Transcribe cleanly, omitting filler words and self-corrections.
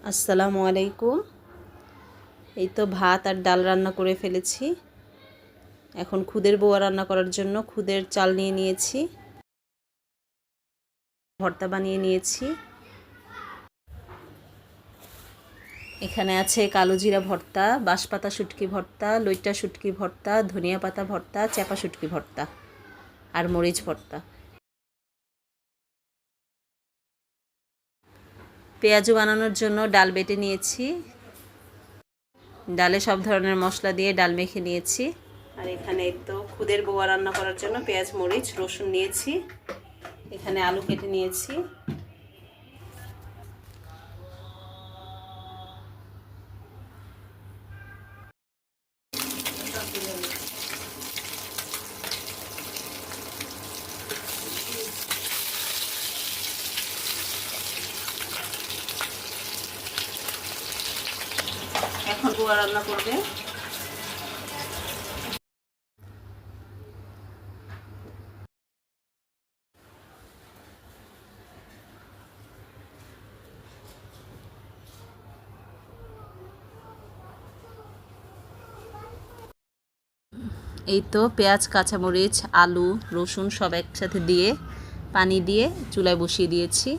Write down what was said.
আসসালামু আলাইকুম। এই তো ভাত আর ডাল রান্না করে ফেলেছি। এখন খুদের বড়া রান্না করার জন্য খুদের চাল নিয়ে নিয়েছি, ভর্তা বানিয়ে নিয়েছি। এখানে আছে কালো জিরা ভর্তা, বাঁশপাতা শুটকি ভর্তা, লইট্টা শুটকি ভর্তা, ধনিয়া পাতা ভর্তা, চাপা শুটকি ভর্তা আর মরিচ ভর্তা। পেঁয়াজু বানানোর জন্য ডাল বেটে নিয়েছি, ডালে সব ধরনের মশলা দিয়ে ডাল মেখে নিয়েছি। আর এখানে তো খুদের বড়া রান্না করার জন্য পেঁয়াজ মরিচ রসুন নিয়েছি। এখানে আলু কেটে নিয়েছি। এখন বড়া রান্না করবে। এই তো পেঁয়াজ কাঁচামরিচ আলু রসুন সব একসাথে দিয়ে পানি দিয়ে চুলায় বসিয়ে দিয়েছি।